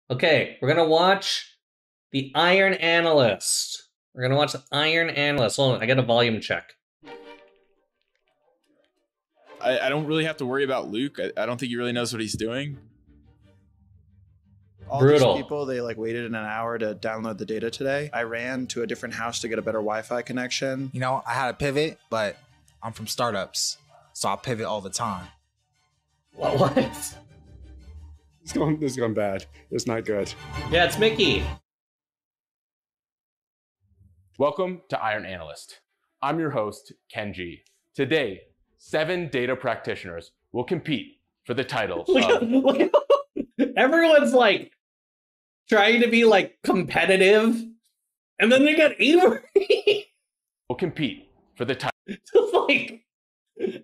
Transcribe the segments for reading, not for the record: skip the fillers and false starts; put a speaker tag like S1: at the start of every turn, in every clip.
S1: Okay, we're gonna watch the Iron Analyst. We're gonna watch the Iron Analyst. Hold on, I got a volume check.
S2: I don't really have to worry about Luke. I don't think he really knows what he's doing.
S3: All
S1: Brutal.
S3: these people, they waited an hour to download the data today. I ran to a different house to get a better Wi-Fi connection.
S4: You know, I had a pivot, but I'm from startups, so I pivot all the time.
S1: What?
S5: This is going bad. It's not good.
S1: Yeah, it's Mickey.
S6: Welcome to Iron Analyst. I'm your host, Ken G. Today, 7 data practitioners will compete for the title of...
S1: Everyone's like trying to be like competitive, and then they got Avery.
S6: will compete for the title.
S1: Just like,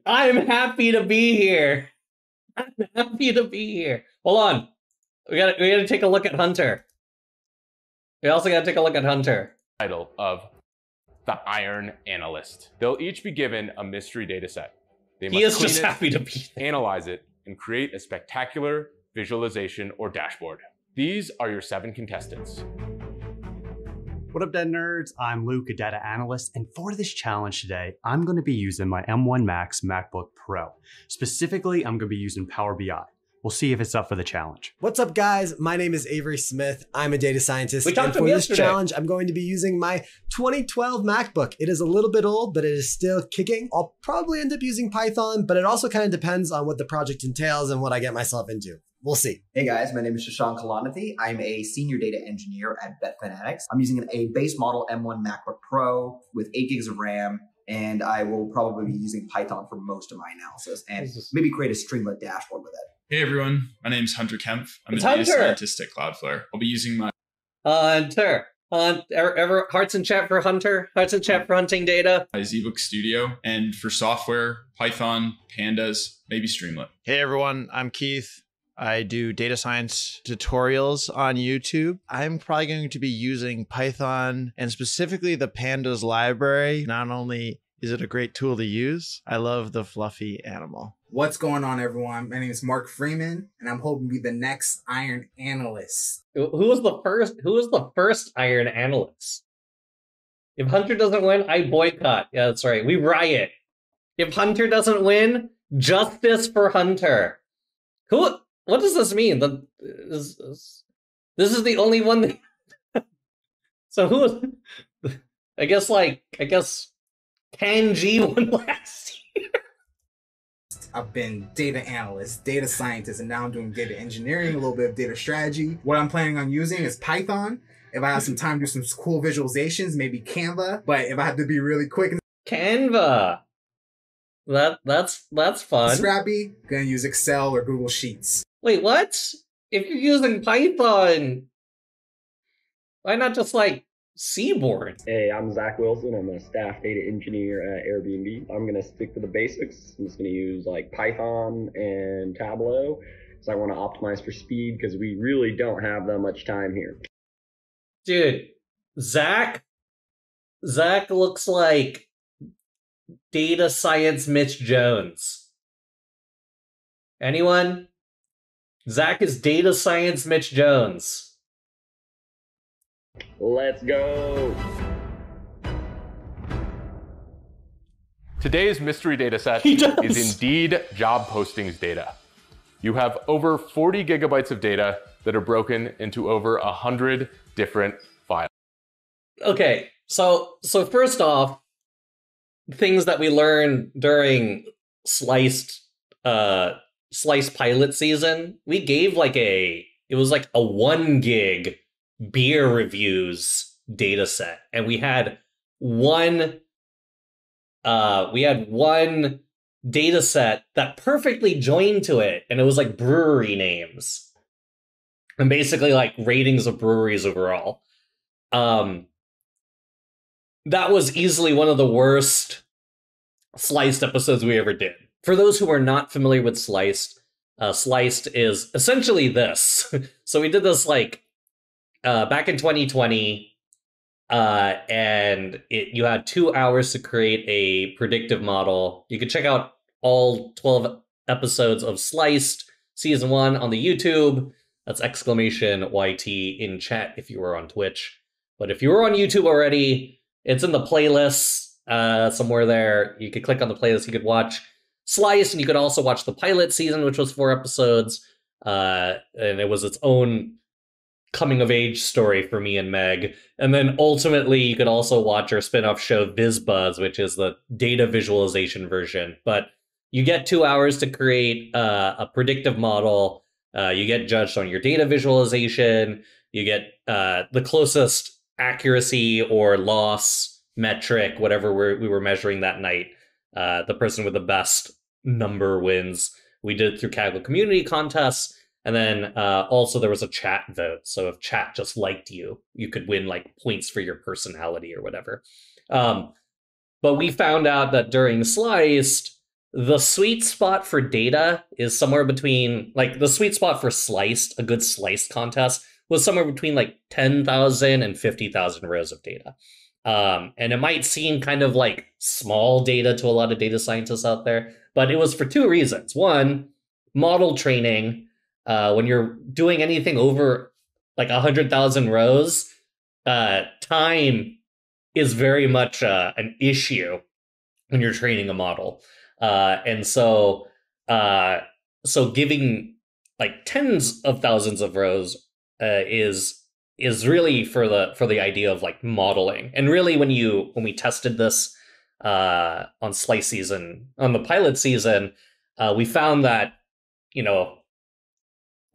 S1: I'm happy to be here. I'm happy to be here. Hold on. We gotta take a look at Hunter. We also gotta take a look at Hunter.
S6: Title of the Iron Analyst. They'll each be given a mystery data set. They
S1: He is
S6: clean
S1: just
S6: it,
S1: happy to be there.
S6: analyze it, and create a spectacular visualization or dashboard. These are your 7 contestants.
S7: What up, Dead Nerds? I'm Luke, a data analyst, and for this challenge today, I'm going to be using my M1 Max MacBook Pro. Specifically, I'm going to be using Power BI. We'll see if it's up for the challenge.
S8: What's up, guys? My name is Avery Smith. I'm a data scientist.
S1: We talked to
S8: and
S1: him
S8: for this
S1: yesterday.
S8: challenge, I'm going to be using my 2012 MacBook. It is a little bit old, but it is still kicking. I'll probably end up using Python, but it also kind of depends on what the project entails and what I get myself into. We'll see.
S9: Hey guys, my name is Shashank Kalanathi. I'm a senior data engineer at BetFanatics. I'm using a base model M1 MacBook Pro with 8 gigs of RAM, and I will probably be using Python for most of my analysis and maybe create a Streamlit dashboard with it.
S2: Hey everyone, my name's Hunter Kempf. I'm
S1: It's
S2: a data
S1: Hunter.
S2: scientist at Cloudflare. I'll be using my
S1: Hunter. Ever hearts in chat for Hunter? Hearts in chat for hunting data?
S2: ZBook Studio, and for software, Python, Pandas, maybe Streamlit.
S3: Hey everyone, I'm Keith. I do data science tutorials on YouTube. I'm probably going to be using Python and specifically the Pandas library. Not only is it a great tool to use, I love the fluffy animal.
S4: What's going on, everyone? My name is Mark Freeman, and I'm hoping to be the next Iron Analyst.
S1: Who was the first? Who was the first Iron Analyst? If Hunter doesn't win, I boycott. Yeah, that's right. We riot. If Hunter doesn't win, justice for Hunter. Who? What does this mean? This is the only one. So who? I guess Ken G won last year.
S4: I've been data analyst, data scientist, and now I'm doing data engineering, a little bit of data strategy. What I'm planning on using is Python. If I have some time to do some cool visualizations, maybe Canva. But if I have to be really quick and
S1: Canva. That's fun.
S4: scrappy, gonna use Excel or Google Sheets.
S1: Wait, what? If you're using Python, why not just like Seaboard?
S10: Hey, I'm Zach Wilson. I'm a staff data engineer at Airbnb. I'm going to stick to the basics. I'm just going to use like Python and Tableau because I want to optimize for speed because we really don't have that much time here.
S1: Dude, Zach looks like data science Mitch Jones. Anyone? Zach is data science Mitch Jones.
S10: Let's go.
S6: Today's mystery data set
S1: He does.
S6: is indeed job postings data. You have over 40 gigabytes of data that are broken into over 100 different files.
S1: Okay, so first off, things that we learned during Sliced pilot season, we gave it was like a 1 gig beer reviews data set, and we had one data set that perfectly joined to it, and it was like brewery names and basically like ratings of breweries overall. That was easily one of the worst Sliced episodes we ever did. For those who are not familiar with Sliced, Sliced is essentially this. So we did this back in 2020, and you had 2 hours to create a predictive model. You can check out all 12 episodes of Sliced Season 1 on the YouTube. That's exclamation YT in chat if you were on Twitch. But if you were on YouTube already, it's in the playlist somewhere there. You could click on the playlist. You could watch Slice, and you could also watch the pilot season, which was 4 episodes. And it was its own coming-of-age story for me and Meg. And then ultimately, you could also watch our spin-off show, VizBuzz, which is the data visualization version. But you get 2 hours to create a predictive model. You get judged on your data visualization. You get the closest accuracy or loss metric, whatever we were measuring that night. The person with the best number wins. We did it through Kaggle community contests. And then also there was a chat vote. So if chat just liked you, you could win like points for your personality or whatever. But we found out that during Sliced, the sweet spot for data is somewhere between, like, the sweet spot for Sliced, a good Sliced contest, was somewhere between like 10,000 and 50,000 rows of data. And it might seem kind of like small data to a lot of data scientists out there, but it was for 2 reasons. One, model training. When you're doing anything over like 100,000 rows, time is very much an issue when you're training a model. And so giving like tens of thousands of rows is really for the idea of like modeling. And really when we tested this on Slice season, on the pilot season, we found that,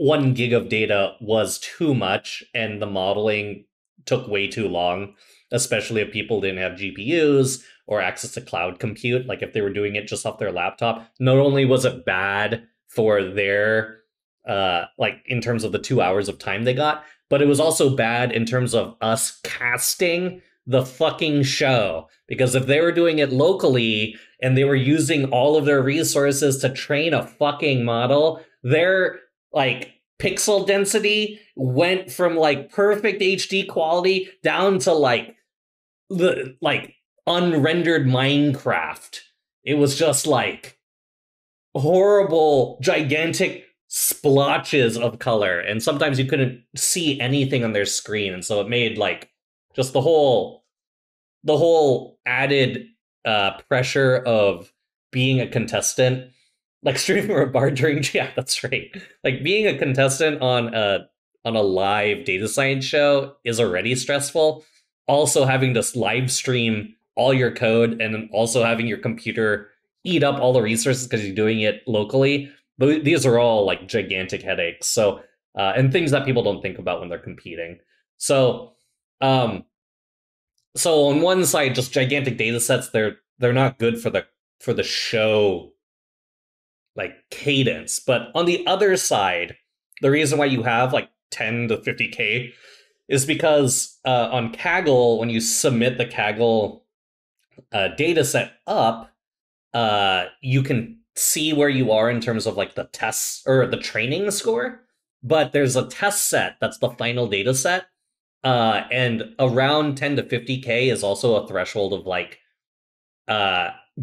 S1: 1 gig of data was too much and the modeling took way too long, especially if people didn't have GPUs or access to cloud compute. Like if they were doing it just off their laptop, not only was it bad for their, like in terms of the 2 hours of time they got, but it was also bad in terms of us casting the fucking show. Because if they were doing it locally and they were using all of their resources to train a fucking model, their like pixel density went from like perfect HD quality down to like the like unrendered Minecraft. It was just like horrible, gigantic splotches of color, and sometimes you couldn't see anything on their screen, and so it made like just the whole added pressure of being a contestant, like streaming or a bar during, yeah, that's right. Like being a contestant on a live data science show is already stressful. Also having to live stream all your code and then also having your computer eat up all the resources because you're doing it locally. These are all like gigantic headaches. So and things that people don't think about when they're competing. So on one side, just gigantic data sets, they're not good for the show like cadence. But on the other side, the reason why you have like 10 to 50K is because on Kaggle, when you submit the Kaggle data set up, you can see where you are in terms of like the tests or the training score. But there's a test set that's the final data set. And around 10 to 50K is also a threshold of like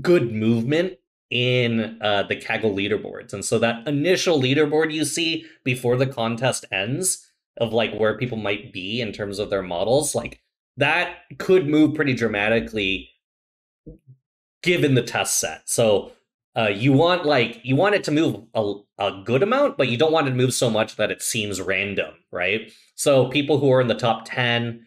S1: good movement in the Kaggle leaderboards. And so that initial leaderboard you see before the contest ends of like where people might be in terms of their models, like that could move pretty dramatically given the test set. So you want it to move a good amount, but you don't want it to move so much that it seems random, right? So people who are in the top 10,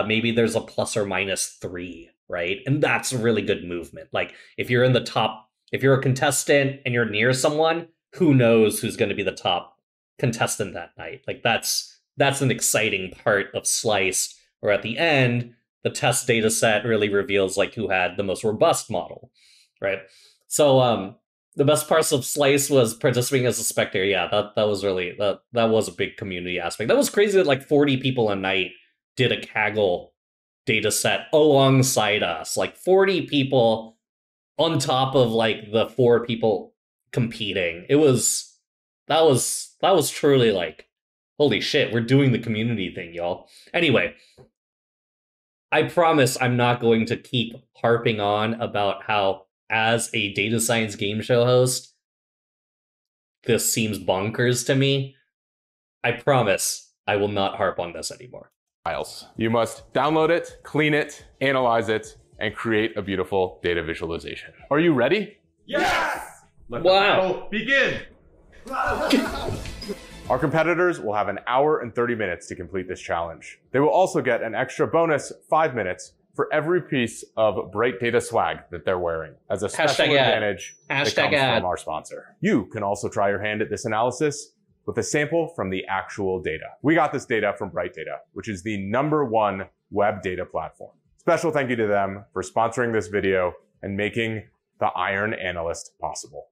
S1: maybe there's a plus or minus 3, right? And that's really good movement. Like if you're in the top, if you're a contestant and you're near someone, who knows who's going to be the top contestant that night? Like that's an exciting part of Sliced, where at the end, the test data set really reveals like who had the most robust model, right? So the best parts of Slice was participating as a spectator. Yeah, that was really that was a big community aspect. That was crazy that like 40 people a night did a Kaggle data set alongside us. Like 40 people on top of like the 4 people competing. That was truly like, holy shit, we're doing the community thing, y'all. Anyway, I promise I'm not going to keep harping on about how, as a data science game show host, this seems bonkers to me. I promise I will not harp on this anymore.
S6: Files. You must download it, clean it, analyze it, and create a beautiful data visualization. Are you ready?
S11: Yes!
S6: Let the battle begin! Our competitors will have an hour and 30 minutes to complete this challenge. They will also get an extra bonus 5 minutes for every piece of Bright Data swag that they're wearing as a special advantage that comes from our sponsor. You can also try your hand at this analysis with a sample from the actual data. We got this data from Bright Data, which is the #1 web data platform. Special thank you to them for sponsoring this video and making the Iron Analyst possible.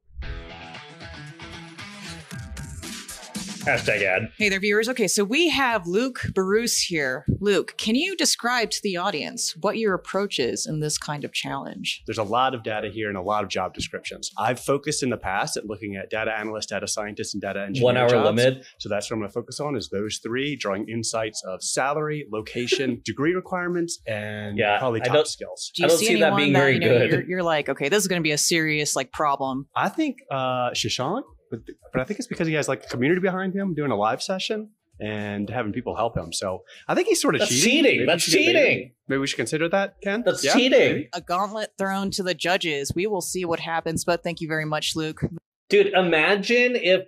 S1: #ad.
S12: Hey there, viewers. Okay, so we have Luke Bruce here. Luke, can you describe to the audience what your approach is in this kind of challenge?
S7: There's a lot of data here and a lot of job descriptions. I've focused in the past at looking at data analyst, data scientist, and data engineer
S1: 1 hour
S7: jobs.
S1: limit.
S7: So that's what I'm going to focus on is those three, drawing insights of salary, location, degree requirements, and probably top skills.
S12: Do you see anyone that being very good? You're like, okay, this is going to be a serious problem.
S7: I think Shashank, but I think it's because he has like a community behind him doing a live session and having people help him. So I think he's sort of cheating.
S1: That's cheating.
S7: Maybe we should consider that, Ken?
S1: That's cheating.
S7: Maybe.
S12: A gauntlet thrown to the judges. We will see what happens, but thank you very much, Luke.
S1: Dude, imagine if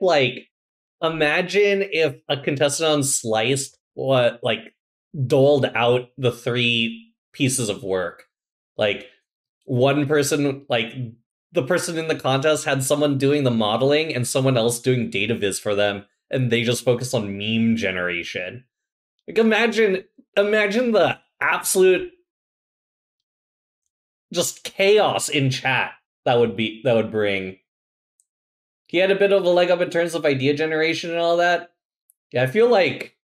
S1: a contestant on Sliced doled out the 3 pieces of work. Like one person, the person in the contest had someone doing the modeling and someone else doing data viz for them, and they just focus on meme generation. Imagine the absolute just chaos in chat that would bring. He had a bit of a leg up in terms of idea generation and all that. Yeah, I feel like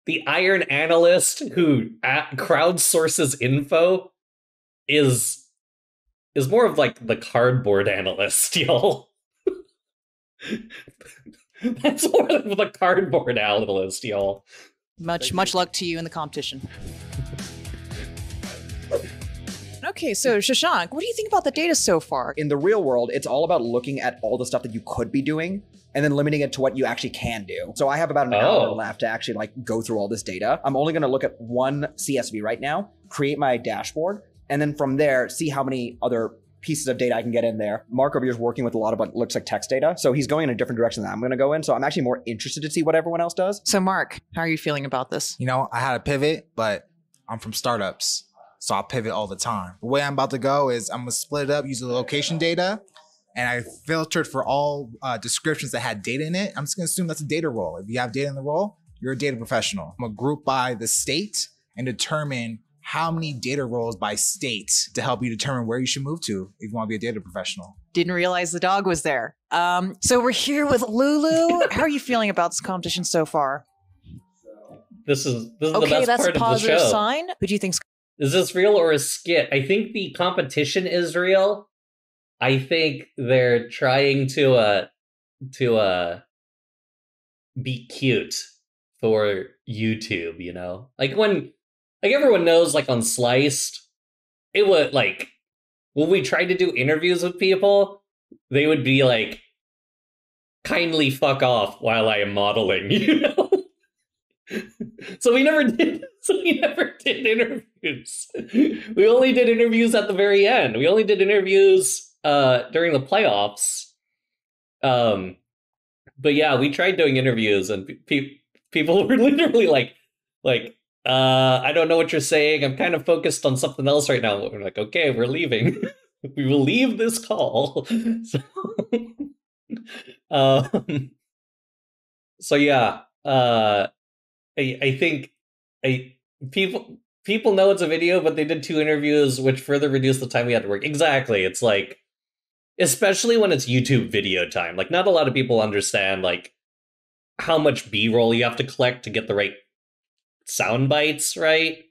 S1: the Iron Analyst who crowdsources info is more of the cardboard analyst, y'all. That's more of the cardboard analyst, y'all.
S12: Much luck to you in the competition. Okay, so Shashank, what do you think about the data so far?
S9: In the real world, it's all about looking at all the stuff that you could be doing and then limiting it to what you actually can do. So I have about an hour left to actually go through all this data. I'm only going to look at one CSV right now, create my dashboard, and then from there, see how many other pieces of data I can get in there. Mark over here is working with a lot of what looks like text data. So he's going in a different direction than I'm going to go in. So I'm actually more interested to see what everyone else does.
S12: So Mark, how are you feeling about this?
S4: I had a pivot, but I'm from startups. So I'll pivot all the time. The way I'm about to go is I'm going to split it up using the location data. And I filtered for all descriptions that had data in it. I'm just going to assume that's a data role. If you have data in the role, you're a data professional. I'm going to group by the state and determine how many data roles by state to help you determine where you should move to if you want to be a data professional.
S12: Didn't realize the dog was there. So we're here with Lulu. How are you feeling about this competition so far?
S1: This is the best part of the show.
S12: Okay, that's a positive sign. Who do you think's...
S1: Is this real or a skit? I think the competition is real. I think they're trying to be cute for YouTube, Like everyone knows, on Sliced, it would when we tried to do interviews with people, they would be like, kindly fuck off while I am modeling, So we never did interviews. We only did interviews at the very end. We only did interviews during the playoffs. But yeah, we tried doing interviews and people were literally like, I don't know what you're saying. I'm kind of focused on something else right now. We're like, okay, we're leaving. We will leave this call. So yeah, I think people know it's a video, but they did 2 interviews, which further reduced the time we had to work. Exactly. It's especially when it's YouTube video time. Not a lot of people understand how much B-roll you have to collect to get the right sound bites, right?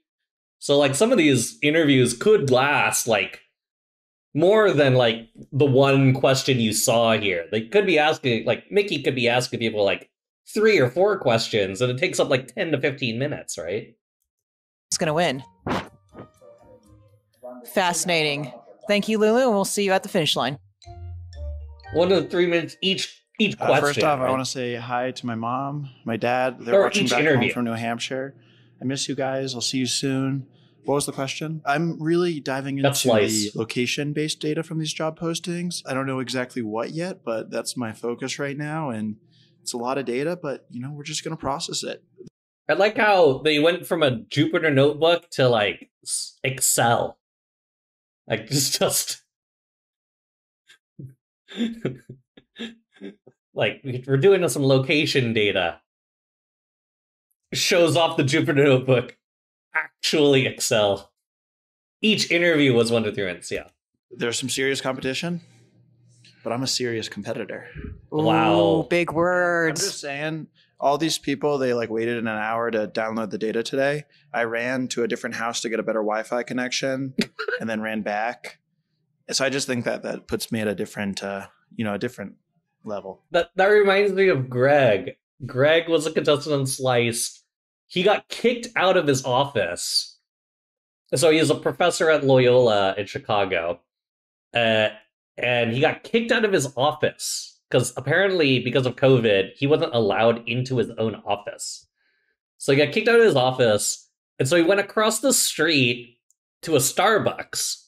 S1: So some of these interviews could last more than the one question you saw here. They could be asking Mickey could be asking people 3 or 4 questions, and it takes up 10 to 15 minutes, right?
S12: It's gonna win. Fascinating. Thank you, Lulu, and we'll see you at the finish line.
S1: 1 to 3 minutes each Each question.
S3: First off,
S1: right?
S3: I want to say hi to my mom, my dad. They're watching back home from New Hampshire. I miss you guys. I'll see you soon. What was the question? I'm really diving into the location-based data from these job postings. I don't know exactly what yet, but that's my focus right now. And it's a lot of data, but we're just going to process it.
S1: I like how they went from a Jupyter notebook to like Excel. Like just like we're doing some location data. Shows off the Jupyter notebook. Actually Excel. Each interview was 1 to 3 minutes, yeah.
S3: There's some serious competition, but I'm a serious competitor.
S1: Wow.
S12: Ooh, big words.
S3: I'm just saying, all these people, they like waited an hour to download the data today. I ran to a different house to get a better Wi-Fi connection and then ran back. So I just think that puts me at a different, a different level.
S1: That reminds me of Greg. Greg was a contestant on Sliced. He got kicked out of his office. So he is a professor at Loyola in Chicago. And he got kicked out of his office because apparently because of COVID, he wasn't allowed into his own office. So he got kicked out of his office. And so he went across the street to a Starbucks.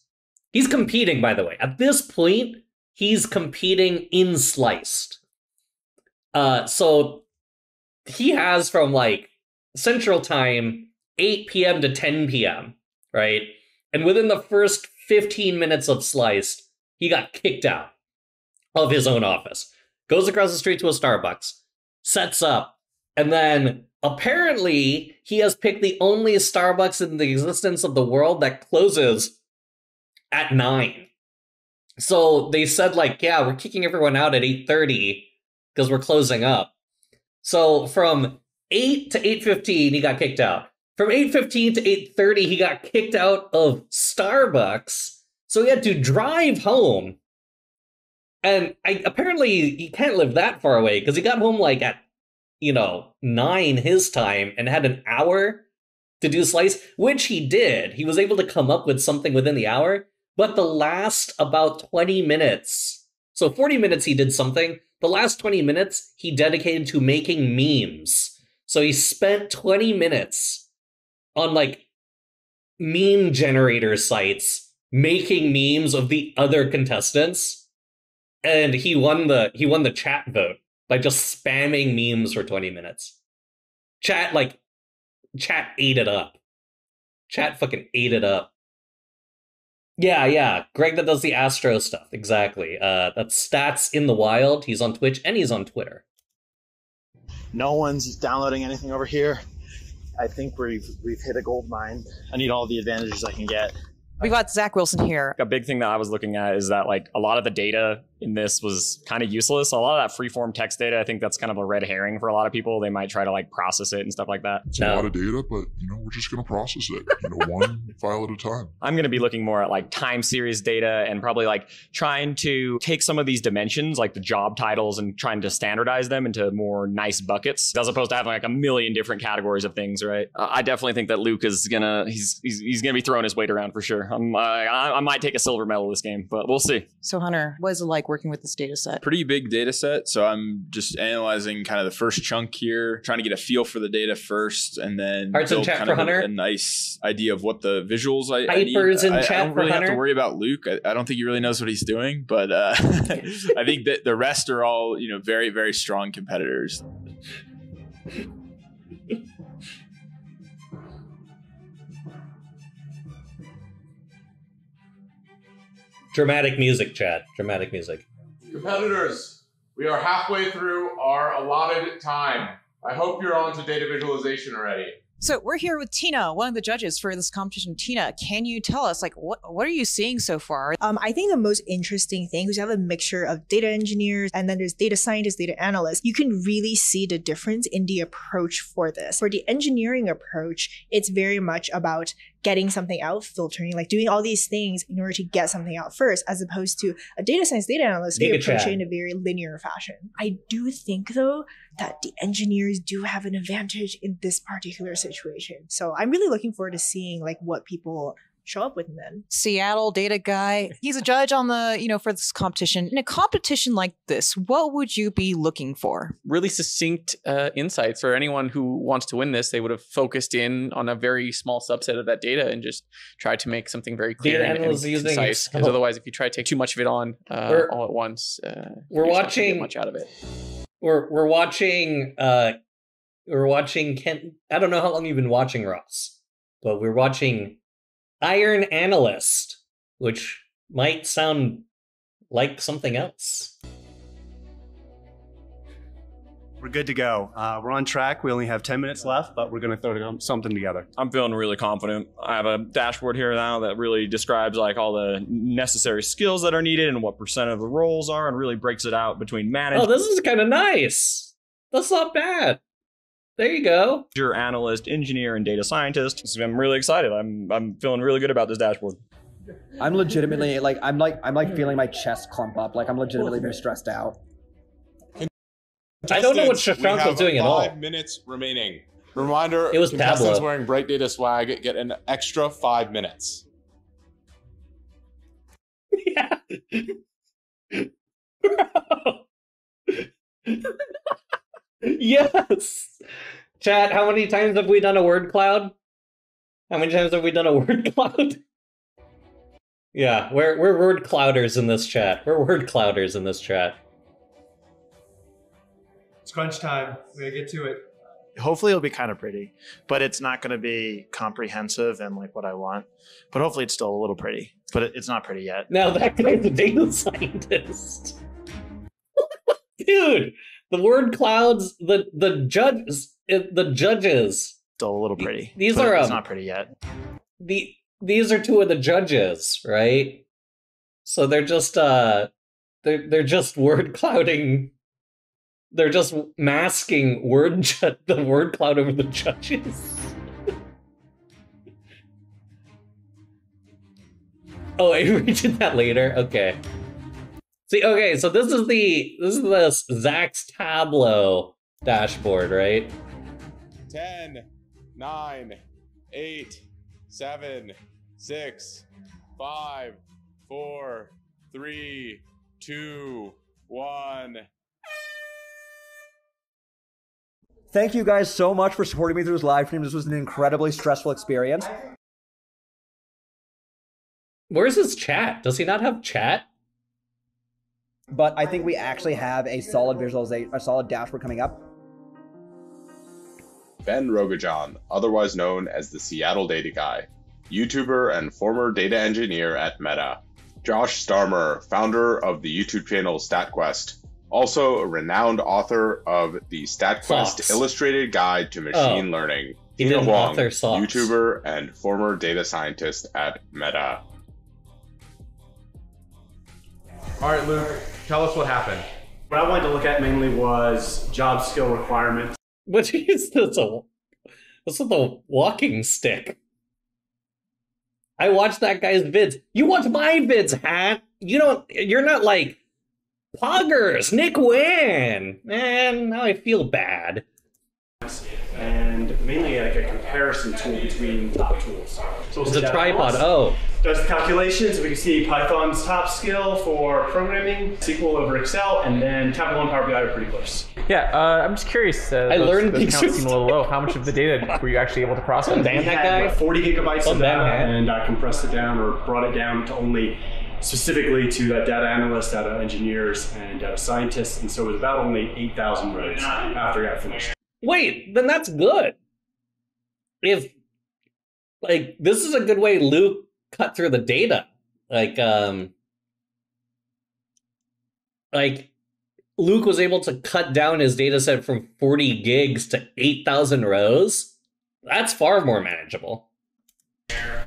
S1: He's competing, by the way. At this point, he's competing in Sliced. So he has from like Central Time, 8 p.m. to 10 p.m., right? And within the first 15 minutes of Sliced, he got kicked out of his own office. Goes across the street to a Starbucks, sets up, and then apparently he has picked the only Starbucks in the existence of the world that closes at 9. So they said like, yeah, we're kicking everyone out at 8:30 because we're closing up. So from 8 to 8:15, he got kicked out. From 8:15 to 8:30, he got kicked out of Starbucks. So he had to drive home. And apparently he can't live that far away because he got home like at, 9 his time and had an hour to do Slice, which he did. He was able to come up with something within the hour. But the last about 20 minutes, so 40 minutes he did something. The last 20 minutes he dedicated to making memes. So he spent 20 minutes on like meme generator sites making memes of the other contestants, and he won the chat vote by just spamming memes for 20 minutes. Chat ate it up. Chat fucking ate it up. Yeah. Greg that does the Astro stuff. Exactly. That's Stats in the Wild. He's on Twitch and he's on Twitter.
S3: No one's downloading anything over here. I think we've hit a gold mine. I need all the advantages I can get.
S12: We've got Zach Wilson here.
S11: A big thing that I was looking at is that like a lot of the data in this was kind of useless. A lot of that freeform text data, I think that's kind of a red herring for a lot of people. They might try to like process it and stuff like that.
S13: It's a lot of data, but we're just going to process it, one file at a time.
S11: I'm going to be looking more at like time series data and probably like trying to take some of these dimensions, like the job titles, and trying to standardize them into more nice buckets, as opposed to having like a million different categories of things, right? I definitely think that Luke is he's gonna be throwing his weight around for sure. I might take a silver medal this game, but we'll see.
S12: So Hunter, what is it like working with this data set?
S2: Pretty big data set. So I'm just analyzing kind of the first chunk here, trying to get a feel for the data first, and then build kind of a nice idea of what the visuals I need. I don't really have to worry about Luke. I don't think he really knows what he's doing, but I think that the rest are all, very, very strong competitors.
S1: Dramatic music, chat. Dramatic music.
S6: Competitors, we are halfway through our allotted time. I hope you're on to data visualization already.
S12: So we're here with Tina, one of the judges for this competition. Tina, can you tell us, what are you seeing so far?
S14: I think the most interesting thing is you have a mixture of data engineers and then there's data scientists, data analysts. You can really see the difference in the approach for this. For the engineering approach, it's very much about getting something out, filtering, doing all these things in order to get something out first, as opposed to a data science, data analyst, they approach it in a very linear fashion. I do think, though, that the engineers do have an advantage in this particular situation. So I'm really looking forward to seeing what people show up with men.
S12: Seattle data guy. He's a judge on the, for this competition. In a competition like this, what would you be looking for?
S15: Really succinct insights. For anyone who wants to win this, they would have focused in on a very small subset of that data and just tried to make something very clear and concise. Because otherwise, if you try to take too much of it on all at once,
S1: we're watching
S15: get much out of it.
S1: We're watching Kent. I don't know how long you've been watching, Ross, but we're watching Iron Analyst, which might sound like something else.
S16: We're good to go. We're on track. We only have 10 minutes left, but we're going to throw something together.
S11: I'm feeling really confident. I have a dashboard here now that really describes like all the necessary skills that are needed and what % of the roles are, and really breaks it out between management.
S1: Oh, this is kind of nice. That's not bad. There you go.
S11: Your analyst, engineer, and data scientist. So I'm really excited. I'm feeling really good about this dashboard.
S17: I'm legitimately I'm feeling my chest clump up. Like I'm legitimately very stressed out.
S1: I don't know what Shashank was doing at all.
S6: 5 minutes remaining. Reminder:
S1: it was
S6: contestants
S1: Tableau.
S6: Wearing Bright Data swag get an extra 5 minutes.
S1: Yeah. Yes. Chat, how many times have we done a word cloud? How many times have we done a word cloud? Yeah, we're word clouders in this chat. We're word clouders in this chat.
S18: It's crunch time. We gotta get to it.
S3: Hopefully it'll be kind of pretty, but it's not going to be comprehensive and like what I want. But hopefully it's still a little pretty, but it's not pretty yet.
S1: Now that guy's a data scientist. Dude, the word clouds, the judges.
S3: Still a little pretty.
S1: These are
S3: it's not pretty yet.
S1: These are two of the judges, right? So they're just they're just word clouding. They're just masking the word cloud over the judges. Oh, Avery did that later. Okay. See, okay, so this is the Zach's Tableau dashboard, right?
S6: 10, 9, 8, 7, 6, 5, 4, 3, 2, 1.
S17: Thank you guys so much for supporting me through this live stream. This was an incredibly stressful experience.
S1: Where's his chat? Does he not have chat?
S17: But I think we actually have a solid visualization, a solid dashboard coming up.
S19: Ben Rogajan, otherwise known as the Seattle Data Guy, YouTuber and former data engineer at Meta. Josh Starmer, founder of the YouTube channel StatQuest, also a renowned author of the StatQuest Illustrated Guide to Machine Learning.
S1: He didn't
S19: Huang,
S1: author Socks.
S19: YouTuber and former data scientist at Meta.
S6: All right, Luke, tell us what happened.
S16: What I wanted to look at mainly was job skill requirements.
S1: What is this? This is a walking stick. I watched that guy's vids. You watch my vids, Hat. You're not like Poggers, Nick Wynn. Man, now I feel bad.
S16: And mainly like a comparison tool between top tools. So
S1: it's a tripod. Oh.
S16: Does the calculations. We can see Python's top skill for programming, SQL over Excel, and then Tableau and Power BI are pretty close.
S15: Yeah, I'm just curious.
S1: I learned
S15: those counts seem a little low. How much of the data were you actually able to process?
S1: Ban that guy.
S16: 40 gigabytes of data, and I compressed it down or brought it down to only specifically to data analysts, data engineers, and data scientists, and so it was about only 8,000 rows after I got finished.
S1: Wait, then that's good. If, like, this is a good way Luke cut through the data. Like Luke was able to cut down his data set from 40 gigs to 8,000 rows. That's far more manageable.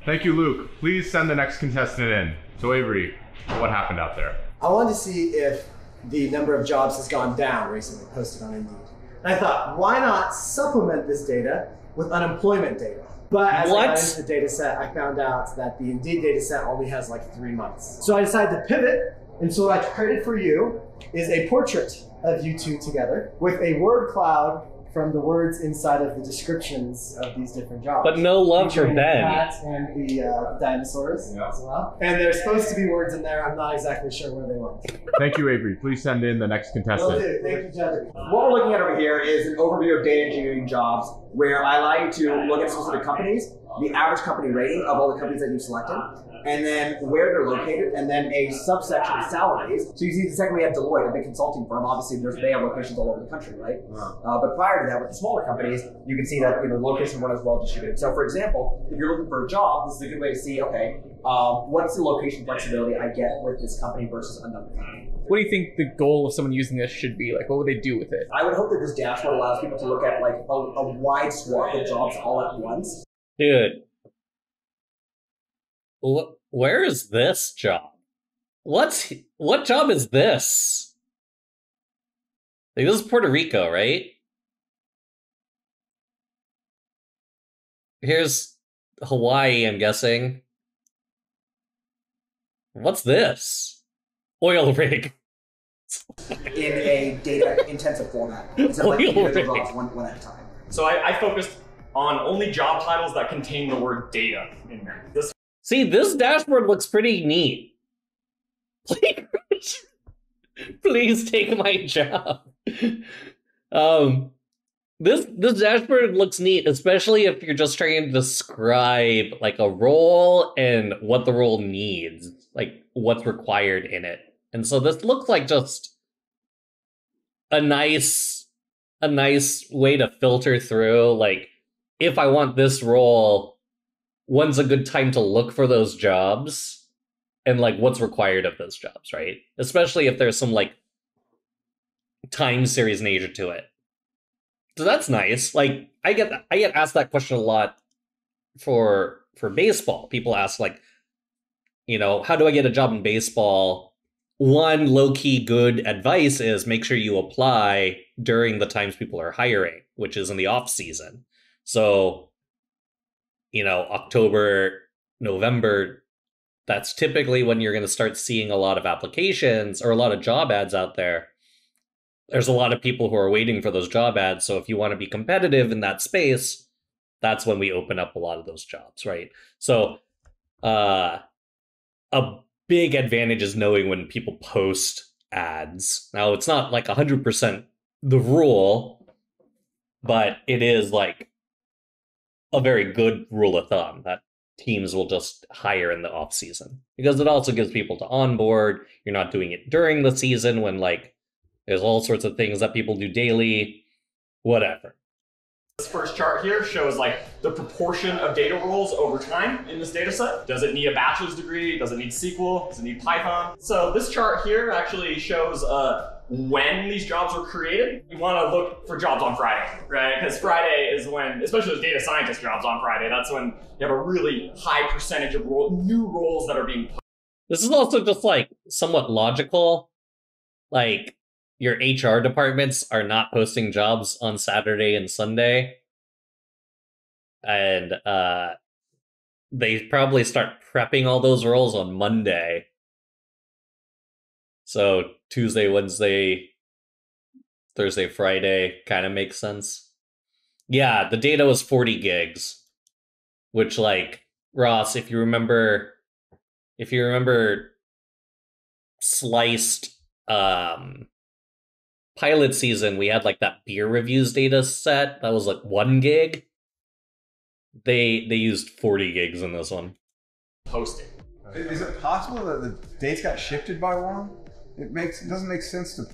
S6: Thank you, Luke. Please send the next contestant in. So Avery, what happened out there?
S8: I wanted to see if the number of jobs has gone down recently posted on Indeed. And I thought, why not supplement this data with unemployment data? But as I got into the data set, I found out that the Indeed data set only has like 3 months. So I decided to pivot, and so what I created for you is a portrait of you two together with a word cloud from the words inside of the descriptions of these different jobs.
S1: But no love for Ben.
S8: The cat and the dinosaurs as well. And there's supposed to be words in there. I'm not exactly sure where they went.
S6: Thank you, Avery. Please send in the next contestant.
S8: Thank you, Judge.
S9: What we're looking at over here is an overview of data engineering jobs where I allow you to look at specific companies, the average company rating of all the companies that you've selected, and then where they're located, and then a subsection of salaries. So you see the second we have Deloitte, a big consulting firm. Obviously, they have locations all over the country, right? But prior to that, with the smaller companies, you can see that the locations weren't as well distributed. So for example, if you're looking for a job, this is a good way to see, okay, what's the location flexibility I get with this company versus another company.
S15: What do you think the goal of someone using this should be? Like, what would they do with it?
S9: I would hope that this dashboard allows people to look at like a wide swath of jobs all at once.
S1: Dude. Where is this job? What job is this? Like, this is Puerto Rico, right? Here's Hawaii, I'm guessing. What's this? Oil rig.
S9: In a data-intensive format. Instead of like individual jobs one at a time.
S11: So I focused on only job titles that contain the word data in there.
S1: See, this dashboard looks pretty neat. Please take my job. This dashboard looks neat, especially if you're just trying to describe like a role and what the role needs, like what's required in it. And so this looks like just a nice way to filter through, like, if I want this role, when's a good time to look for those jobs and like what's required of those jobs, right? Especially if there's some like time series nature to it. So that's nice. Like I get asked that question a lot for baseball. People ask like, how do I get a job in baseball? One low-key good advice is make sure you apply during the times people are hiring, which is in the off season. So, October, November, that's typically when you're going to start seeing a lot of applications or a lot of job ads out there. There's a lot of people who are waiting for those job ads. So if you want to be competitive in that space, that's when we open up a lot of those jobs, right? So a big advantage is knowing when people post ads. Now, it's not like 100% the rule, but it is like a very good rule of thumb that teams will just hire in the off season, because it also gives people to onboard. You're not doing it during the season when like there's all sorts of things that people do daily, whatever.
S11: This first chart here shows like the proportion of data roles over time in this data set. Does it need a bachelor's degree? Does it need SQL? Does it need Python? So this chart here actually shows when these jobs were created. You want to look for jobs on Friday, right? Because Friday is when, especially those data scientist jobs on Friday, that's when you have a really high percentage of new roles that are being posted.
S1: This is also just like somewhat logical. Like, your HR departments are not posting jobs on Saturday and Sunday. And they probably start prepping all those roles on Monday. So Tuesday, Wednesday, Thursday, Friday kind of makes sense. Yeah, the data was 40 gigs. Which, like, Ross, if you remember Sliced pilot season, we had like that beer reviews data set that was like 1 gig. They used 40 gigs in this one.
S11: Posting.
S5: Is it possible that the dates got shifted by one? It doesn't make sense to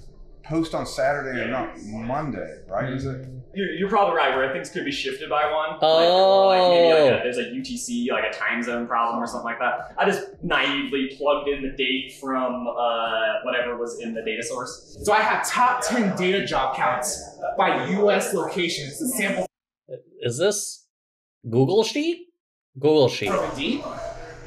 S5: post on Saturday and not Monday, right? Is it?
S11: You're probably right, where things could be shifted by one.
S1: Oh.
S11: Like maybe there's a UTC, like a time zone problem or something like that. I just naively plugged in the date from whatever was in the data source.
S4: So I have top 10 data job counts by US locations. The sample.
S1: Is this Google Sheet? Google Sheet.
S4: Indeed.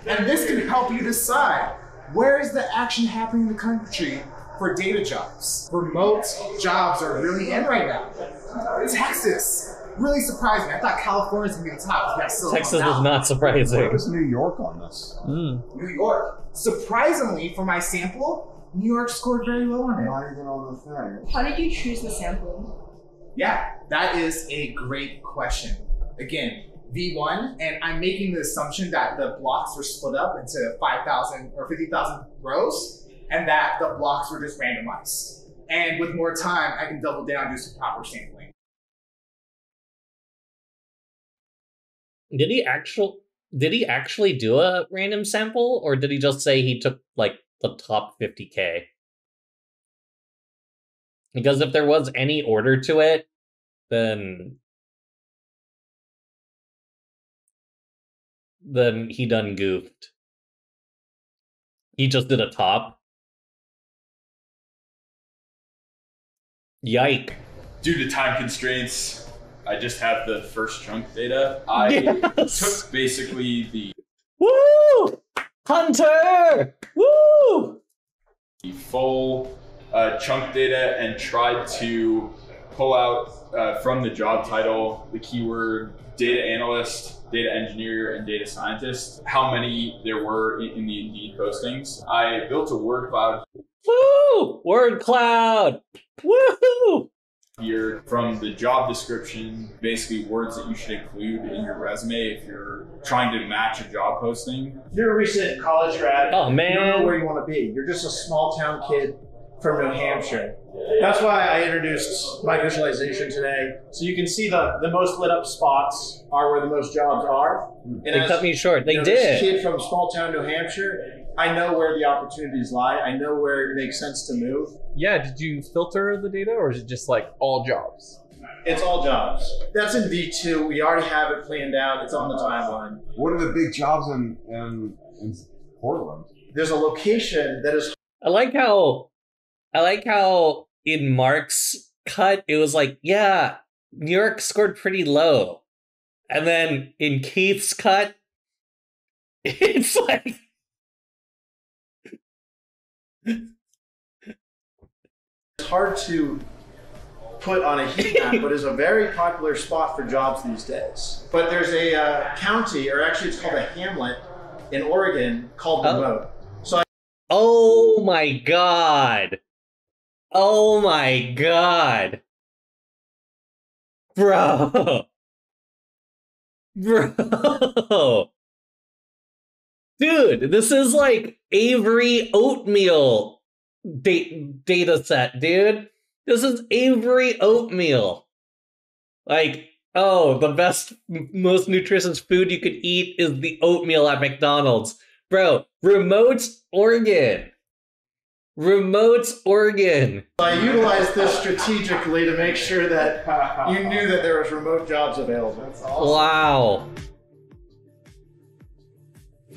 S4: And this can help you decide where is the action happening in the country for data jobs. Remote jobs are really in right now. Texas, really surprising. I thought California's gonna be the top.
S1: Texas is not surprising.
S5: Where was New York on this?
S4: New York. Surprisingly, for my sample, New York scored very low on it.
S5: Not even on the thing.
S14: How did you choose the sample?
S4: Yeah, that is a great question. Again, V1, and I'm making the assumption that the blocks were split up into 5,000 or 50,000 rows, and that the blocks were just randomized. And with more time, I can double down and do some proper sampling.
S1: Did he actually do a random sample, or did he just say he took like the top 50K? Because if there was any order to it, then he done goofed. He just did a top. Yike.
S2: Due to time constraints, I just have the first chunk data. I took basically the
S1: Woo! Hunter! Woo!
S2: The full chunk data and tried to pull out from the job title the keyword data analyst, data engineer, and data scientist, how many there were in the Indeed postings. I built a word cloud.
S1: Woo! Word cloud! Woohoo!
S2: Here from the job description, basically words that you should include in your resume if you're trying to match a job posting.
S8: You're a recent college grad.
S1: Oh man.
S8: You don't know where you want to be. You're just a small town kid from New Hampshire. That's why I introduced my visualization today. So you can see the most lit up spots are where the most jobs are. And
S1: they cut me short. They did.
S8: This kid from small town New Hampshire, I know where the opportunities lie. I know where it makes sense to move.
S15: Yeah, did you filter the data, or is it just like all jobs?
S8: It's all jobs. That's in V2. We already have it planned out. It's on the timeline.
S5: What are the big jobs in Portland?
S8: There's a location that is...
S1: I like how in Mark's cut, it was like, yeah, New York scored pretty low. And then in Keith's cut, it's like...
S8: It's hard to put on a heat map, but is a very popular spot for jobs these days. But there's a county, or actually it's called a hamlet in Oregon called Remote.
S1: Oh my god. Oh my god. Bro. Dude, this is like Avery Oatmeal data set, dude. This is Avery Oatmeal. Like, oh, the best, most nutritious food you could eat is the oatmeal at McDonald's. Bro, Remote Oregon.
S8: I utilized this strategically to make sure that you knew that there was remote jobs available. That's awesome.
S1: Wow.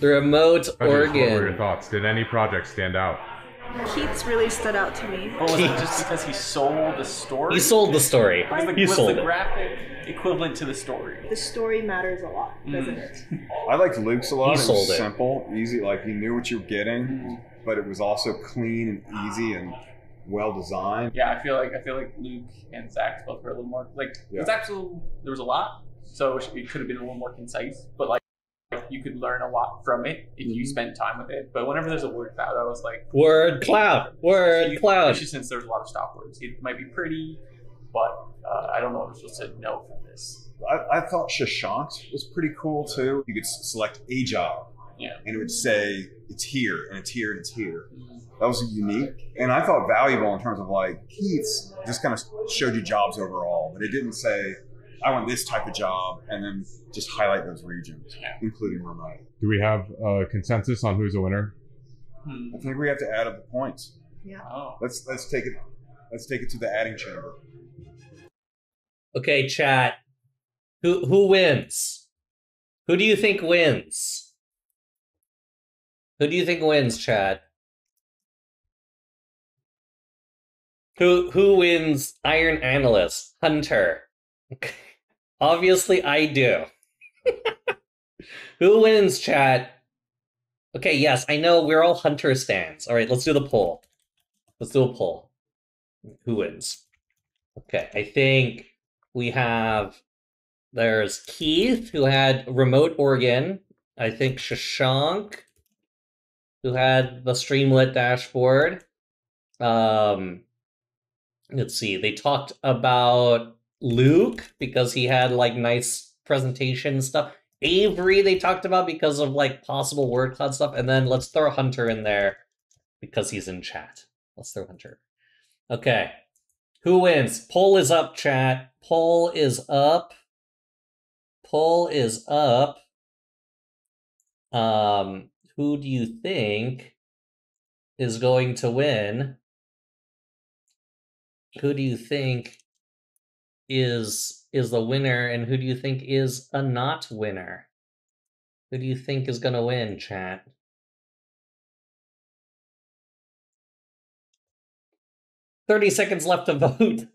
S1: Remote Oregon.
S6: What were your thoughts? Did any projects stand out?
S20: Keith's really stood out to me.
S15: Oh, was it just because he sold the story?
S1: He sold the story.
S15: Was the graphic equivalent to the story?
S20: The story matters a lot, doesn't it?
S5: I liked Luke's a lot.
S1: He
S5: it
S1: sold
S5: was
S1: it.
S5: simple, easy. Like you knew what you were getting, but it was also clean and easy and well designed.
S15: Yeah, I feel like Luke and Zach's both were a little more like Zach's there was a lot, so it could have been a little more concise, but like you could learn a lot from it if you spent time with it. But whenever there's a word cloud, I was like,
S1: word cloud.
S15: Especially since there's a lot of stop words. It might be pretty, but I don't know what I'm supposed to know from this.
S5: I thought Shashank was pretty cool too. You could select a job, and it would say it's here and it's here and it's here. That was unique, and I thought valuable in terms of like Keith's just kind of showed you jobs overall, but it didn't say I want this type of job and then just highlight those regions, including remote.
S6: Do we have a consensus on who's a winner?
S5: I think we have to add up the points.
S20: Yeah.
S15: Oh.
S5: Let's take it to the adding chamber.
S1: Okay, chat. Who wins? Who do you think wins? Who do you think wins, chat? Who wins Iron Analyst? Hunter. Obviously I do. Who wins, chat? Okay, yes, I know we're all Hunter stans. All right, let's do the poll. Let's do a poll. Who wins? Okay, I think we have... There's Keith, who had Remote Oregon. I think Shashank, who had the Streamlit dashboard. Let's see, they talked about Luke, because he had like nice presentation stuff. Avery, they talked about because of like possible word cloud stuff. And then let's throw Hunter in there because he's in chat. Let's throw Hunter. Okay. Who wins? Poll is up, chat. Poll is up. Poll is up. Who do you think is going to win? Who do you think is the winner, and who do you think is a not winner? Who do you think is going to win, chat? "30 seconds left to vote."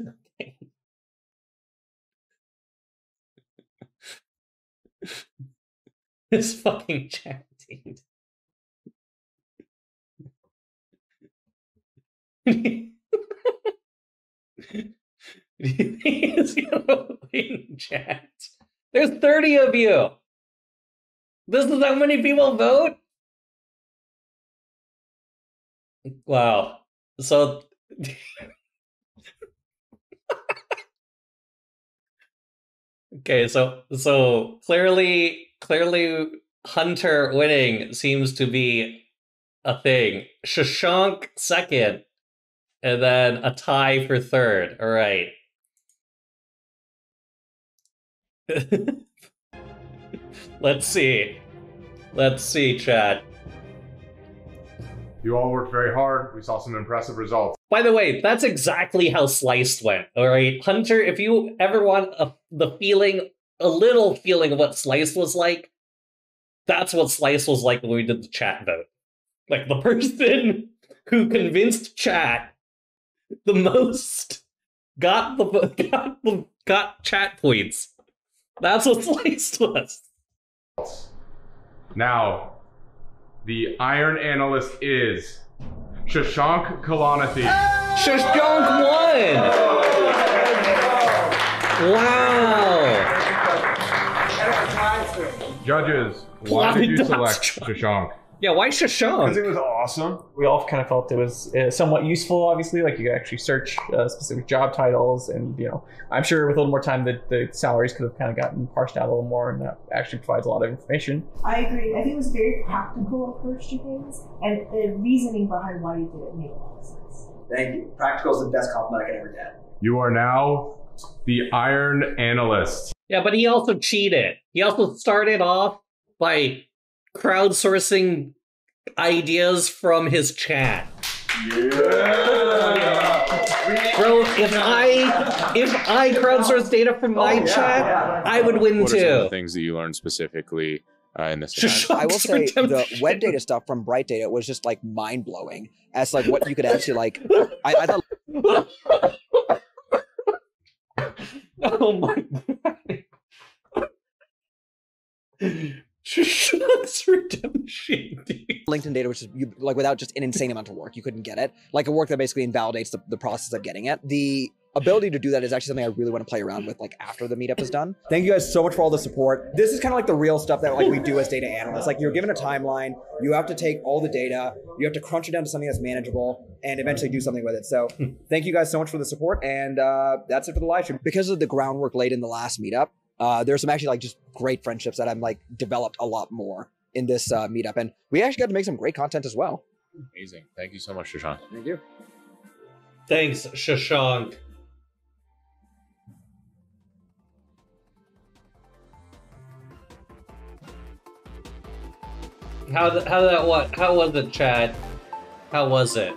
S1: This fucking chat, dude. Do you think it's gonna win, chat? There's 30 of you. This is how many people vote? Wow. So okay, so clearly Hunter winning seems to be a thing. Shashank second, and then a tie for third. All right. Let's see, chat.
S6: You all worked very hard. We saw some impressive results.
S1: By the way, that's exactly how Sliced went. All right, Hunter, if you ever want a little feeling of what Sliced was like, that's what Sliced was like when we did the chat vote. Like, the person who convinced chat the most got chat points. That's what Sliced was.
S6: Now, the Iron Analyst is Shashank Kalanithi.
S1: Shashank won! Wow!
S6: Judges, why did you select Shashank?
S1: Yeah, why Shashank?
S5: Because it was awesome.
S21: We all kind of felt it was somewhat useful, obviously. Like, you could actually search specific job titles, and, you know, I'm sure with a little more time the salaries could have kind of gotten parsed out a little more, and that actually provides a lot of information.
S20: I agree. I think it was a very practical approach to things, and the reasoning behind why you did it made a lot of sense.
S9: Thank you. Practical is the best compliment I could ever get.
S6: You are now the Iron Analyst.
S1: Yeah, but he also cheated. He also started off by crowdsourcing ideas from his chat. Bro, if I crowdsource data from my chat, I would win
S19: what
S1: too.
S19: Are some of the things that you learned specifically in this chat?
S22: I will say the web data stuff from Bright Data was just like mind blowing as like what you could actually like. I thought.
S1: Oh my god. Shucks redemption.
S22: LinkedIn data, which is you, like without just an insane amount of work, you couldn't get it. Like a work that basically invalidates the process of getting it. The ability to do that is actually something I really want to play around with, like after the meetup is done. Thank you guys so much for all the support. This is kind of like the real stuff that like we do as data analysts. Like you're given a timeline, you have to take all the data, you have to crunch it down to something that's manageable, and eventually do something with it. So thank you guys so much for the support, and that's it for the live stream. Because of the groundwork laid in the last meetup, there's some actually like just great friendships that I'm like developed a lot more in this meetup, and we actually got to make some great content as well.
S19: Amazing. Thank you so much, Shashank.
S22: Thank you.
S1: Thanks, Shashank. How was it, Chad? How was it?